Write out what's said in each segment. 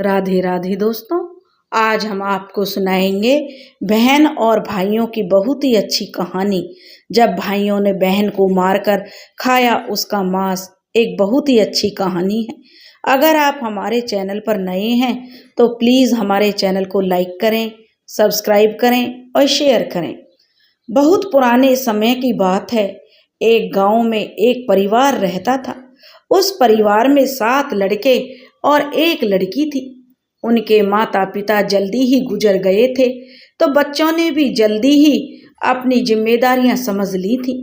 राधे राधे दोस्तों। आज हम आपको सुनाएंगे बहन और भाइयों की बहुत ही अच्छी कहानी। जब भाइयों ने बहन को मारकर खाया उसका मांस। एक बहुत ही अच्छी कहानी है। अगर आप हमारे चैनल पर नए हैं तो प्लीज़ हमारे चैनल को लाइक करें, सब्सक्राइब करें और शेयर करें। बहुत पुराने समय की बात है। एक गांव में एक परिवार रहता था। उस परिवार में 7 लड़के और एक लड़की थी। उनके माता पिता जल्दी ही गुजर गए थे, तो बच्चों ने भी जल्दी ही अपनी जिम्मेदारियां समझ ली थी।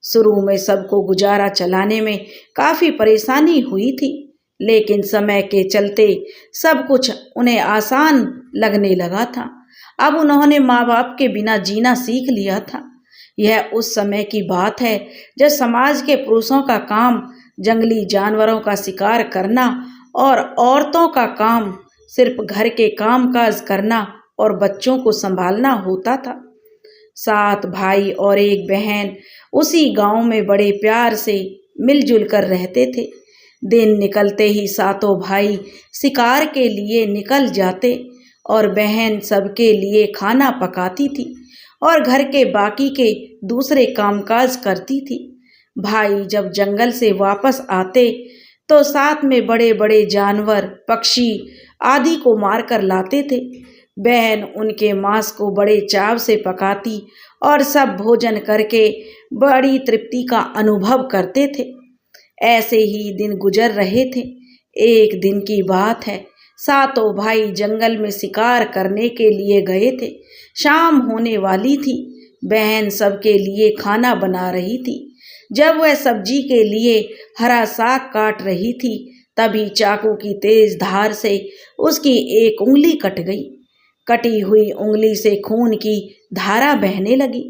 शुरू में सबको गुजारा चलाने में काफ़ी परेशानी हुई थी, लेकिन समय के चलते सब कुछ उन्हें आसान लगने लगा था। अब उन्होंने माँ बाप के बिना जीना सीख लिया था। यह उस समय की बात है जब समाज के पुरुषों का काम जंगली जानवरों का शिकार करना और औरतों का काम सिर्फ घर के कामकाज करना और बच्चों को संभालना होता था। 7 भाई और एक बहन उसी गांव में बड़े प्यार से मिलजुल कर रहते थे। दिन निकलते ही 7 भाई शिकार के लिए निकल जाते और बहन सबके लिए खाना पकाती थी और घर के बाकी के दूसरे कामकाज करती थी। भाई जब जंगल से वापस आते तो साथ में बड़े बड़े जानवर, पक्षी आदि को मार कर लाते थे। बहन उनके मांस को बड़े चाव से पकाती और सब भोजन करके बड़ी तृप्ति का अनुभव करते थे। ऐसे ही दिन गुजर रहे थे। एक दिन की बात है, 7 भाई जंगल में शिकार करने के लिए गए थे। शाम होने वाली थी। बहन सबके लिए खाना बना रही थी। जब वह सब्जी के लिए हरा साग काट रही थी, तभी चाकू की तेज धार से उसकी एक उंगली कट गई। कटी हुई उंगली से खून की धारा बहने लगी।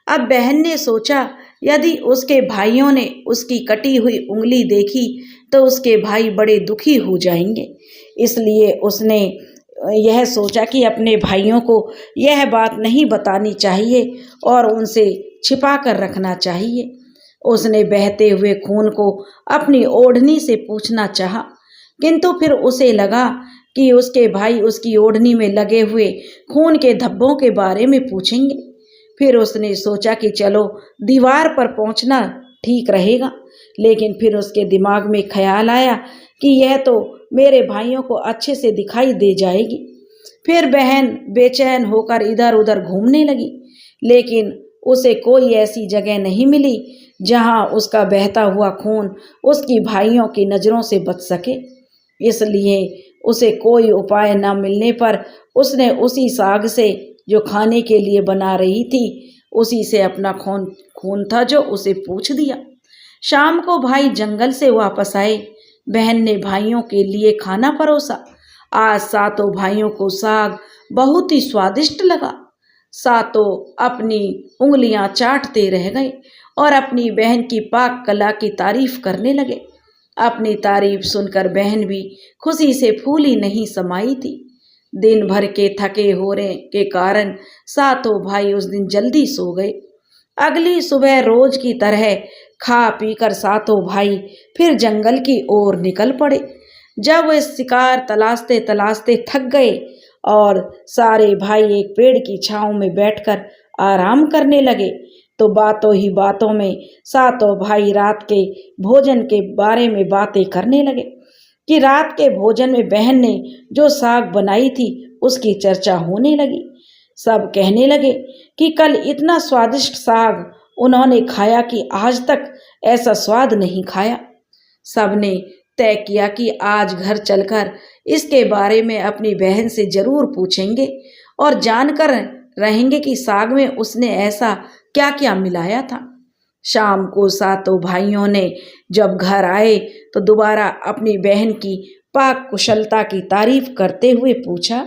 अब बहन ने सोचा, यदि उसके भाइयों ने उसकी कटी हुई उंगली देखी तो उसके भाई बड़े दुखी हो जाएंगे। इसलिए उसने यह सोचा कि अपने भाइयों को यह बात नहीं बतानी चाहिए और उनसे छिपा कर रखना चाहिए। उसने बहते हुए खून को अपनी ओढ़नी से पूछना चाहा, किंतु फिर उसे लगा कि उसके भाई उसकी ओढ़नी में लगे हुए खून के धब्बों के बारे में पूछेंगे। फिर उसने सोचा कि चलो दीवार पर पहुंचना ठीक रहेगा, लेकिन फिर उसके दिमाग में ख्याल आया कि यह तो मेरे भाइयों को अच्छे से दिखाई दे जाएगी। फिर बहन बेचैन होकर इधर उधर घूमने लगी, लेकिन उसे कोई ऐसी जगह नहीं मिली जहां उसका बहता हुआ खून उसकी भाइयों की नज़रों से बच सके। इसलिए उसे कोई उपाय न मिलने पर उसने उसी साग से जो खाने के लिए बना रही थी, उसी से अपना खून था जो उसे पूछ दिया। शाम को भाई जंगल से वापस आए। बहन ने भाइयों के लिए खाना परोसा। आज 7 भाइयों को साग बहुत ही स्वादिष्ट लगा। 7 अपनी उंगलियां चाटते रह गए और अपनी बहन की पाक कला की तारीफ करने लगे। अपनी तारीफ सुनकर बहन भी खुशी से फूली नहीं समाई थी। दिन भर के थके होने के कारण 7 भाई उस दिन जल्दी सो गए। अगली सुबह रोज की तरह खा पीकर 7 भाई फिर जंगल की ओर निकल पड़े। जब वे शिकार तलाशते तलाशते थक गए और सारे भाई एक पेड़ की छांव में बैठकर आराम करने लगे, तो बातों ही बातों में 7 भाई रात के भोजन के बारे में बातें करने लगे कि रात के भोजन में बहन ने जो साग बनाई थी उसकी चर्चा होने लगी। सब कहने लगे कि कल इतना स्वादिष्ट साग उन्होंने खाया कि आज तक ऐसा स्वाद नहीं खाया। सबने तय किया कि आज घर चलकर इसके बारे में अपनी बहन से जरूर पूछेंगे और जानकर रहेंगे कि साग में उसने ऐसा क्या क्या मिलाया था। शाम को 7 भाइयों ने जब घर आए तो दोबारा अपनी बहन की पाक कुशलता की तारीफ करते हुए पूछा,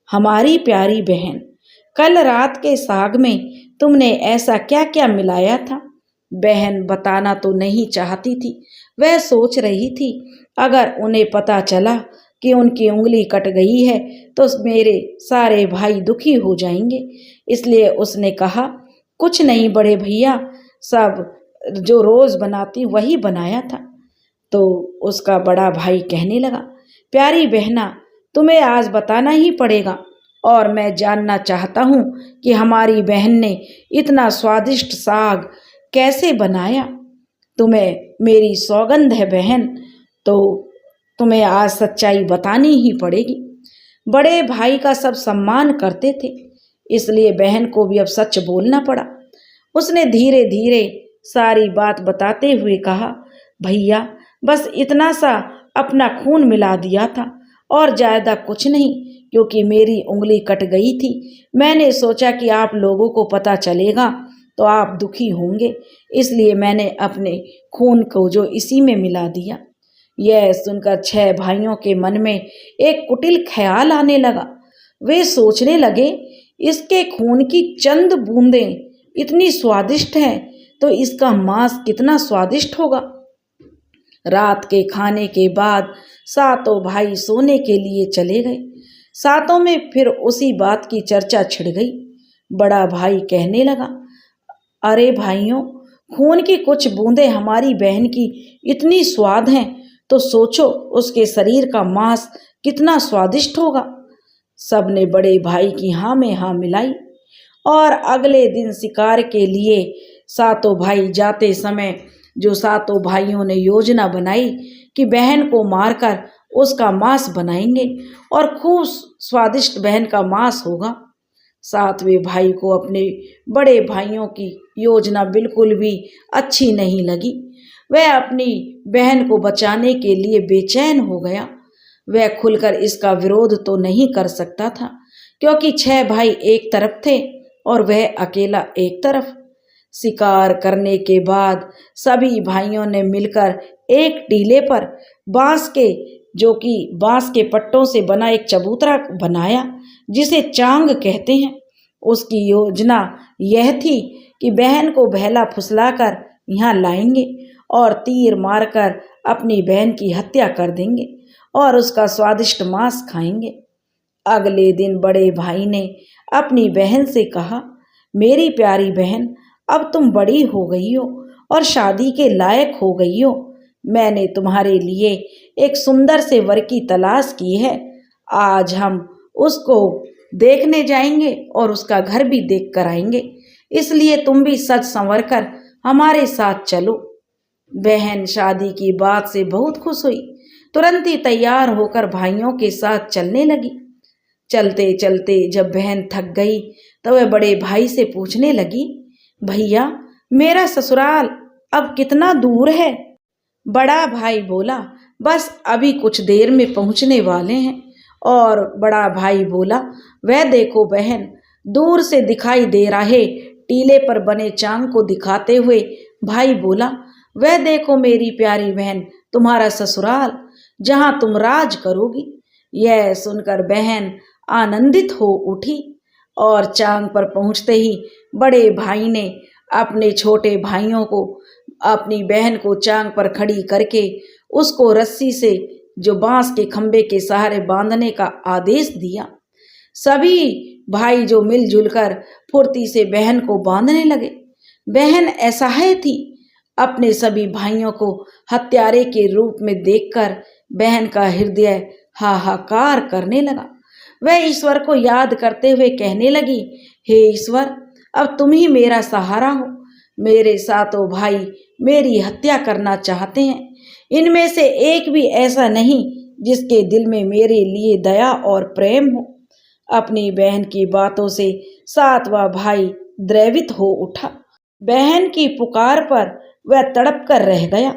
हमारी प्यारी बहन, कल रात के साग में तुमने ऐसा क्या क्या मिलाया था? बहन बताना तो नहीं चाहती थी। वह सोच रही थी, अगर उन्हें पता चला कि उनकी उंगली कट गई है तो मेरे सारे भाई दुखी हो जाएंगे। इसलिए उसने कहा, कुछ नहीं बड़े भैया, सब जो रोज बनाती वही बनाया था। तो उसका बड़ा भाई कहने लगा, प्यारी बहना, तुम्हें आज बताना ही पड़ेगा। और मैं जानना चाहता हूँ कि हमारी बहन ने इतना स्वादिष्ट साग कैसे बनाया। तुम्हें मेरी सौगंध है बहन, तो तुम्हें आज सच्चाई बतानी ही पड़ेगी। बड़े भाई का सब सम्मान करते थे, इसलिए बहन को भी अब सच बोलना पड़ा। उसने धीरे धीरे सारी बात बताते हुए कहा, भैया बस इतना सा अपना खून मिला दिया था और ज़्यादा कुछ नहीं, क्योंकि मेरी उंगली कट गई थी। मैंने सोचा कि आप लोगों को पता चलेगा तो आप दुखी होंगे, इसलिए मैंने अपने खून को जो इसी में मिला दिया। यह सुनकर 6 भाइयों के मन में एक कुटिल ख्याल आने लगा। वे सोचने लगे, इसके खून की चंद बूंदें इतनी स्वादिष्ट हैं तो इसका मांस कितना स्वादिष्ट होगा। रात के खाने के बाद सातों भाई सोने के लिए चले गए। सातों में फिर उसी बात की चर्चा छिड़ गई। बड़ा भाई कहने लगा, अरे भाइयों, खून की कुछ बूंदें हमारी बहन की इतनी स्वाद हैं तो सोचो उसके शरीर का मांस कितना स्वादिष्ट होगा। सबने बड़े भाई की हाँ में हाँ मिलाई और अगले दिन शिकार के लिए सातों भाई जाते समय जो सातों भाइयों ने योजना बनाई कि बहन को मारकर उसका मांस बनाएंगे और खूब स्वादिष्ट बहन का मांस होगा। सातवें भाई को अपने बड़े भाइयों की योजना बिल्कुल भी अच्छी नहीं लगी। वह अपनी बहन को बचाने के लिए बेचैन हो गया। वह खुलकर इसका विरोध तो नहीं कर सकता था, क्योंकि 6 भाई एक तरफ थे और वह अकेला एक तरफ। शिकार करने के बाद सभी भाइयों ने मिलकर एक टीले पर बांस के पट्टों से बना एक चबूतरा बनाया, जिसे चांग कहते हैं। उसकी योजना यह थी कि बहन को बहला फुसलाकर यहाँ लाएंगे और तीर मारकर अपनी बहन की हत्या कर देंगे और उसका स्वादिष्ट मांस खाएंगे। अगले दिन बड़े भाई ने अपनी बहन से कहा, मेरी प्यारी बहन, अब तुम बड़ी हो गई हो और शादी के लायक हो गई हो। मैंने तुम्हारे लिए एक सुंदर से वर की तलाश की है। आज हम उसको देखने जाएंगे और उसका घर भी देख कर आएंगे, इसलिए तुम भी सज संवर कर हमारे साथ चलो। बहन शादी की बात से बहुत खुश हुई, तुरंत ही तैयार होकर भाइयों के साथ चलने लगी। चलते चलते जब बहन थक गई तो वह बड़े भाई से पूछने लगी, भैया मेरा ससुराल अब कितना दूर है? बड़ा भाई बोला, बस अभी कुछ देर में पहुंचने वाले हैं। और बड़ा भाई बोला, वह देखो बहन, दूर से दिखाई दे रहे टीले पर बने चांग को दिखाते हुए भाई बोला, वह देखो मेरी प्यारी बहन, तुम्हारा ससुराल जहां तुम राज करोगी। यह सुनकर बहन आनंदित हो उठी और चांग पर पहुंचते ही बड़े भाई ने अपने छोटे भाइयों को अपनी बहन को चांग पर खड़ी करके उसको रस्सी से जो बांस के खंबे के सहारे बांधने का आदेश दिया। सभी भाई जो मिलजुल कर फुर्ती से बहन को बांधने लगे। बहन असहाय थी। अपने सभी भाइयों को हत्यारे के रूप में देखकर बहन का हृदय हाहाकार करने लगा। वह ईश्वर को याद करते हुए कहने लगी, हे ईश्वर, अब तुम ही मेरा सहारा हो। मेरे सातों भाई मेरी हत्या करना चाहते हैं। इनमें से एक भी ऐसा नहीं जिसके दिल में मेरे लिए दया और प्रेम हो। अपनी बहन की बातों से सातवां भाई द्रवित हो उठा। बहन की पुकार पर वह तड़प कर रह गया।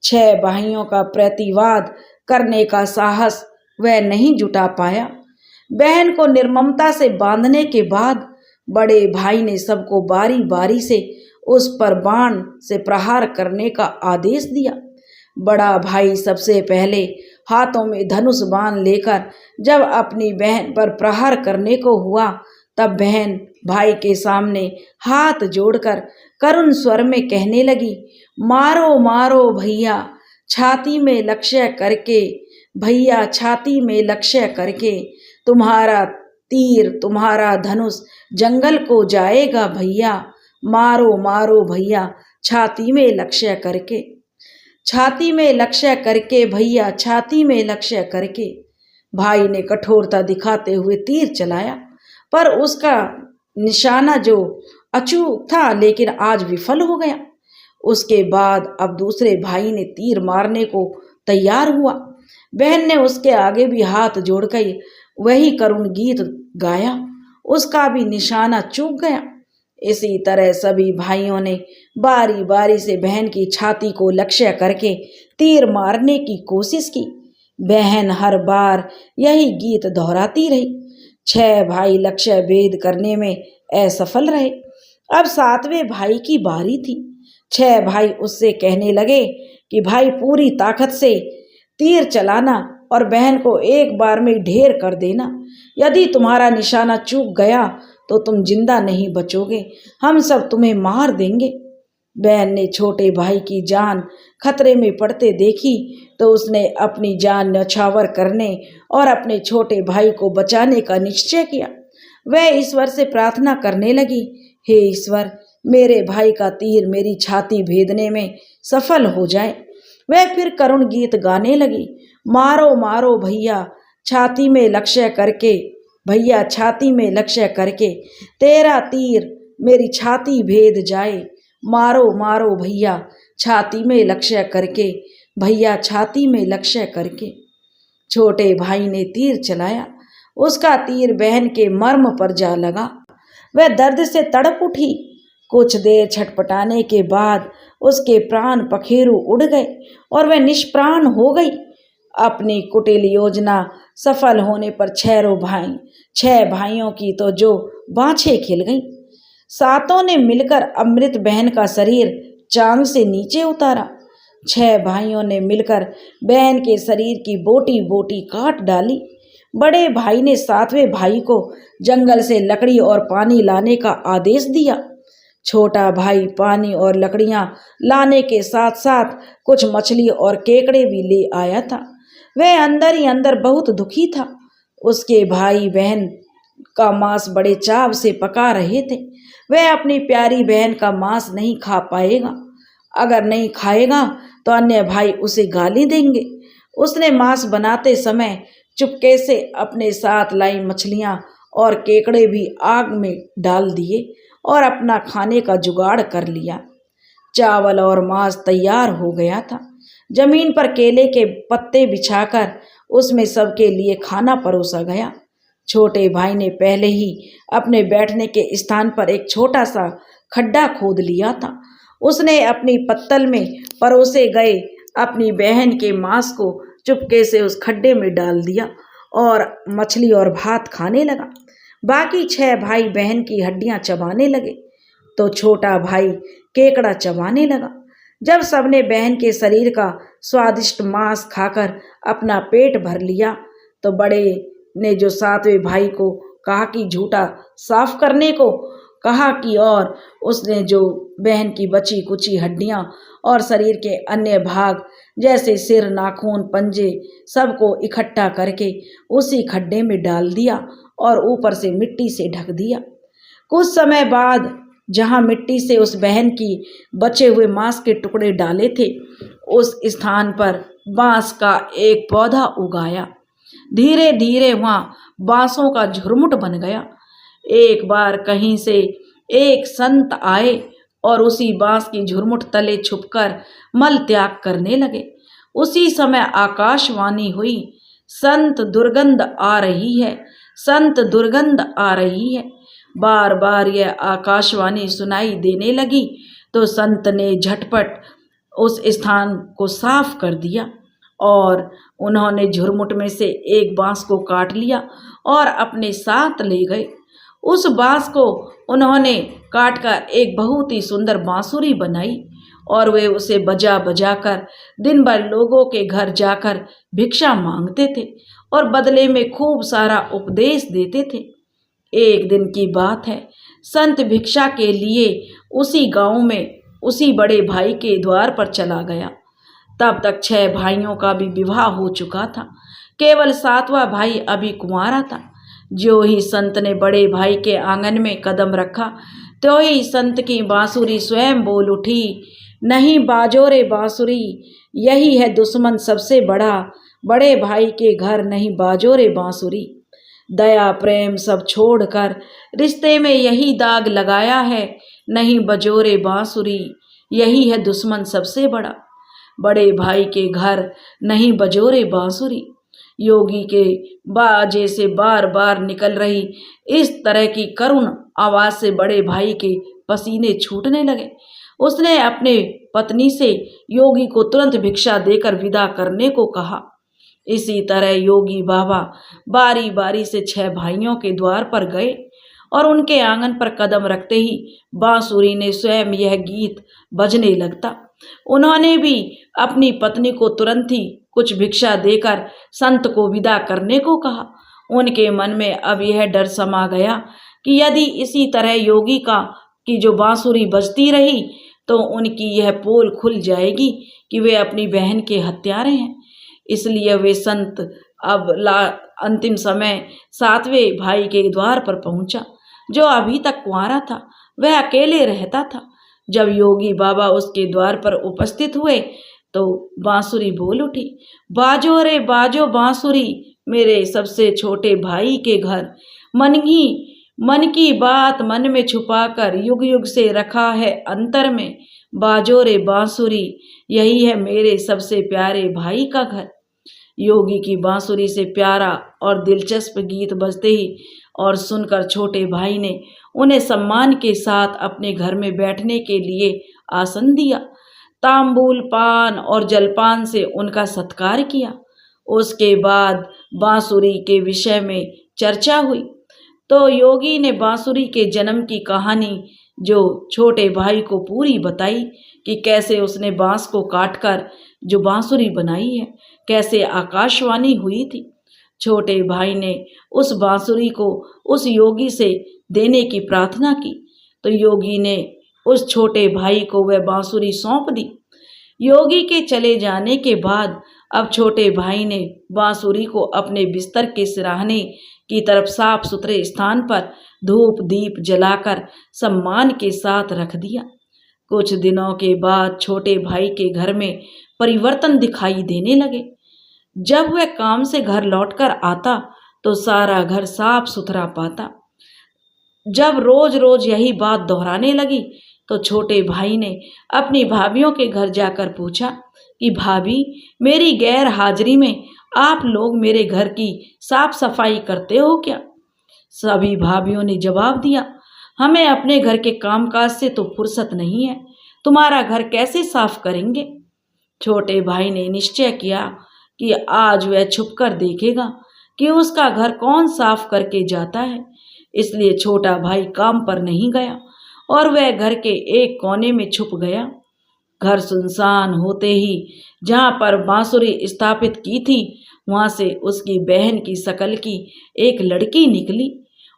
6 भाइयों का प्रतिवाद करने का साहस वह नहीं जुटा पाया। बहन को निर्ममता से बांधने के बाद बड़े भाई ने सबको बारी बारी से उस पर बाण से प्रहार करने का आदेश दिया। बड़ा भाई सबसे पहले हाथों में धनुष बाण लेकर जब अपनी बहन पर प्रहार करने को हुआ, तब बहन भाई के सामने हाथ जोड़कर करुण स्वर में कहने लगी, मारो मारो भैया छाती में लक्ष्य करके, भैया छाती में लक्ष्य करके, तुम्हारा तीर तुम्हारा धनुष जंगल को जाएगा भैया, मारो मारो भैया छाती में लक्ष्य करके, छाती में लक्ष्य करके भैया छाती में लक्ष्य करके। भाई ने कठोरता दिखाते हुए तीर चलाया, पर उसका निशाना जो अचूक था लेकिन आज विफल हो गया। उसके बाद अब दूसरे भाई ने तीर मारने को तैयार हुआ। बहन ने उसके आगे भी हाथ जोड़कर वही करुण गीत गाया। उसका भी निशाना चूक गया। इसी तरह सभी भाइयों ने बारी बारी से बहन की छाती को लक्ष्य करके तीर मारने की कोशिश की। बहन हर बार यही गीत दोहराती रही। 6 भाई लक्ष्य भेद करने में असफल रहे। अब 7वें भाई की बारी थी। 6 भाई उससे कहने लगे कि भाई पूरी ताकत से तीर चलाना और बहन को एक बार में ढेर कर देना। यदि तुम्हारा निशाना चूक गया तो तुम जिंदा नहीं बचोगे, हम सब तुम्हें मार देंगे। बहन ने छोटे भाई की जान खतरे में पड़ते देखी तो उसने अपनी जान न्यौछावर करने और अपने छोटे भाई को बचाने का निश्चय किया। वह ईश्वर से प्रार्थना करने लगी, हे ईश्वर, मेरे भाई का तीर मेरी छाती भेदने में सफल हो जाए। वह फिर करुण गीत गाने लगी, मारो मारो भैया छाती में लक्ष्य करके, भैया छाती में लक्ष्य करके, तेरा तीर मेरी छाती भेद जाए। मारो मारो भैया छाती में लक्ष्य करके, भैया छाती में लक्ष्य करके। छोटे भाई ने तीर चलाया। उसका तीर बहन के मर्म पर जा लगा। वह दर्द से तड़प उठी। कुछ देर छटपटाने के बाद उसके प्राण पखेरु उड़ गए और वह निष्प्राण हो गई। अपनी कुटिल योजना सफल होने पर 6 भाइयों की तो जो बाँछें खिल गईं। 7 ने मिलकर अमृत बहन का शरीर चांद से नीचे उतारा। 6 भाइयों ने मिलकर बहन के शरीर की बोटी बोटी काट डाली। बड़े भाई ने 7वें भाई को जंगल से लकड़ी और पानी लाने का आदेश दिया। छोटा भाई पानी और लकड़ियां लाने के साथ साथ कुछ मछली और केकड़े भी ले आया था। वह अंदर ही अंदर बहुत दुखी था। उसके भाई बहन का मांस बड़े चाव से पका रहे थे। वह अपनी प्यारी बहन का मांस नहीं खा पाएगा। अगर नहीं खाएगा तो अन्य भाई उसे गाली देंगे। उसने मांस बनाते समय चुपके से अपने साथ लाई मछलियां और केकड़े भी आग में डाल दिए और अपना खाने का जुगाड़ कर लिया। चावल और मांस तैयार हो गया था। जमीन पर केले के पत्ते बिछाकर उसमें सबके लिए खाना परोसा गया। छोटे भाई ने पहले ही अपने बैठने के स्थान पर एक छोटा सा खड्डा खोद लिया था। उसने अपनी पत्तल में परोसे गए अपनी बहन के मांस को चुपके से उस खड्डे में डाल दिया और मछली और भात खाने लगा। बाकी 6 भाई बहन की हड्डियां चबाने लगे तो छोटा भाई केकड़ा चबाने लगा। जब सबने बहन के शरीर का स्वादिष्ट मांस खाकर अपना पेट भर लिया तो बड़े ने जो 7वें भाई को कहा कि झूठा साफ करने को कहा कि और उसने जो बहन की बची कुची हड्डियां और शरीर के अन्य भाग जैसे सिर, नाखून, पंजे सबको इकट्ठा करके उसी खड्डे में डाल दिया और ऊपर से मिट्टी से ढक दिया। कुछ समय बाद जहां मिट्टी से उस बहन की बचे हुए मांस के टुकड़े डाले थे उस स्थान पर बांस का एक पौधा उगाया। धीरे धीरे वहां बांसों का झुरमुट बन गया। एक बार कहीं से एक संत आए और उसी बांस की झुरमुट तले छुपकर मल त्याग करने लगे। उसी समय आकाशवाणी हुई, संत दुर्गंध आ रही है, संत दुर्गंध आ रही है। बार बार यह आकाशवाणी सुनाई देने लगी तो संत ने झटपट उस स्थान को साफ कर दिया और उन्होंने झुरमुट में से एक बांस को काट लिया और अपने साथ ले गए। उस बांस को उन्होंने काटकर एक बहुत ही सुंदर बांसुरी बनाई और वे उसे बजा बजा कर दिन भर लोगों के घर जाकर भिक्षा मांगते थे और बदले में खूब सारा उपदेश देते थे। एक दिन की बात है, संत भिक्षा के लिए उसी गांव में उसी बड़े भाई के द्वार पर चला गया। तब तक 6 भाइयों का भी विवाह हो चुका था। केवल 7वां भाई अभी कुंवारा था। जो ही संत ने बड़े भाई के आंगन में कदम रखा तो ही संत की बांसुरी स्वयं बोल उठी, नहीं बाजो रे बांसुरी, यही है दुश्मन सबसे बड़ा, बड़े भाई के घर नहीं बाजो रे बांसुरी। दया प्रेम सब छोड़कर रिश्ते में यही दाग लगाया है, नहीं बजो रे बांसुरी। यही है दुश्मन सबसे बड़ा, बड़े भाई के घर नहीं बजो रे बांसुरी। योगी के बाजे से बार बार निकल रही इस तरह की करुण आवाज से बड़े भाई के पसीने छूटने लगे। उसने अपने पत्नी से योगी को तुरंत भिक्षा देकर विदा करने को कहा। इसी तरह योगी बाबा बारी बारी से 6 भाइयों के द्वार पर गए और उनके आंगन पर कदम रखते ही बांसुरी ने स्वयं यह गीत बजने लगता। उन्होंने भी अपनी पत्नी को तुरंत ही कुछ भिक्षा देकर संत को विदा करने को कहा। उनके मन में अब यह डर समा गया कि यदि इसी तरह योगी की जो बांसुरी बजती रही तो उनकी यह पोल खुल जाएगी कि वे अपनी बहन के हत्यारे हैं। इसलिए वे संत अब अंतिम समय 7वें भाई के द्वार पर पहुंचा, जो अभी तक कुंवारा था। वह अकेले रहता था। जब योगी बाबा उसके द्वार पर उपस्थित हुए तो बांसुरी बोल उठी, बाजो रे बाजो बांसुरी, मेरे सबसे छोटे भाई के घर। मन की बात मन में छुपाकर युग युग से रखा है अंतर में। बाजो रे बांसुरी, यही है मेरे सबसे प्यारे भाई का घर। योगी की बांसुरी से प्यारा और दिलचस्प गीत बजते ही और सुनकर छोटे भाई ने उन्हें सम्मान के साथ अपने घर में बैठने के लिए आसन दिया। तांबूल पान और जलपान से उनका सत्कार किया। उसके बाद बांसुरी के विषय में चर्चा हुई तो योगी ने बांसुरी के जन्म की कहानी जो छोटे भाई को पूरी बताई कि कैसे उसने बांस को काटकर जो बांसुरी बनाई है, कैसे आकाशवाणी हुई थी। छोटे भाई ने उस बांसुरी को उस योगी से देने की प्रार्थना की तो योगी ने उस छोटे भाई को वह बांसुरी सौंप दी। योगी के चले जाने के बाद अब छोटे भाई ने बांसुरी को अपने बिस्तर के सिरहाने की तरफ साफ सुथरे स्थान पर धूप दीप जलाकर सम्मान के साथ रख दिया। कुछ दिनों के बाद छोटे भाई के घर में परिवर्तन दिखाई देने लगे। जब वह काम से घर लौटकर आता तो सारा घर साफ सुथरा पाता। जब रोज रोज यही बात दोहराने लगी तो छोटे भाई ने अपनी भाभियों के घर जाकर पूछा कि भाभी, मेरी गैर हाजिरी में आप लोग मेरे घर की साफ सफाई करते हो क्या? सभी भाभियों ने जवाब दिया, हमें अपने घर के कामकाज से तो फुर्सत नहीं है, तुम्हारा घर कैसे साफ करेंगे? छोटे भाई ने निश्चय किया कि आज वह छुपकर देखेगा कि उसका घर कौन साफ करके जाता है। इसलिए छोटा भाई काम पर नहीं गया और वह घर के एक कोने में छुप गया। घर सुनसान होते ही जहाँ पर बांसुरी स्थापित की थी वहाँ से उसकी बहन की शक्ल की एक लड़की निकली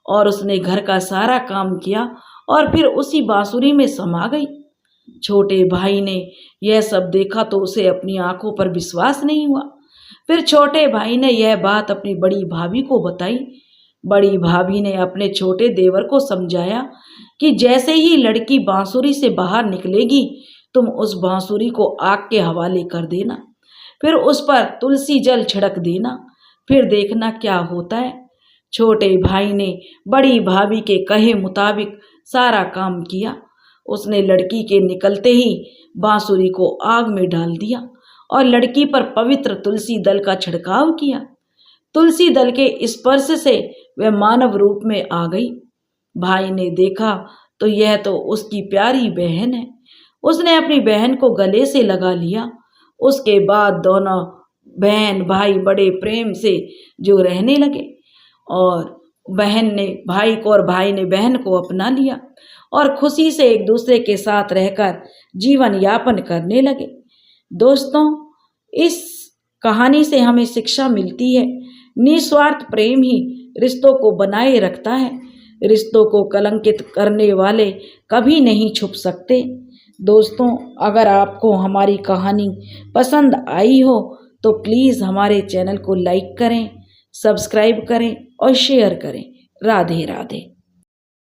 और उसने घर का सारा काम किया और फिर उसी बांसुरी में समा गई। छोटे भाई ने यह सब देखा तो उसे अपनी आंखों पर विश्वास नहीं हुआ। फिर छोटे भाई ने यह बात अपनी बड़ी भाभी को बताई। बड़ी भाभी ने अपने छोटे देवर को समझाया कि जैसे ही लड़की बांसुरी से बाहर निकलेगी तुम उस बांसुरी को आग के हवाले कर देना, फिर उस पर तुलसी जल छिड़क देना, फिर देखना क्या होता है। छोटे भाई ने बड़ी भाभी के कहे मुताबिक सारा काम किया। उसने लड़की के निकलते ही बांसुरी को आग में डाल दिया और लड़की पर पवित्र तुलसी दल का छिड़काव किया। तुलसी दल के स्पर्श से वह मानव रूप में आ गई। भाई ने देखा तो यह तो उसकी प्यारी बहन है। उसने अपनी बहन को गले से लगा लिया। उसके बाद दोनों बहन भाई बड़े प्रेम से जो रहने लगे और बहन ने भाई को और भाई ने बहन को अपना लिया और खुशी से एक दूसरे के साथ रहकर जीवन यापन करने लगे। दोस्तों, इस कहानी से हमें शिक्षा मिलती है, निस्वार्थ प्रेम ही रिश्तों को बनाए रखता है। रिश्तों को कलंकित करने वाले कभी नहीं छुप सकते। दोस्तों, अगर आपको हमारी कहानी पसंद आई हो तो प्लीज़ हमारे चैनल को लाइक करें, सब्सक्राइब करें और शेयर करें। राधे राधे।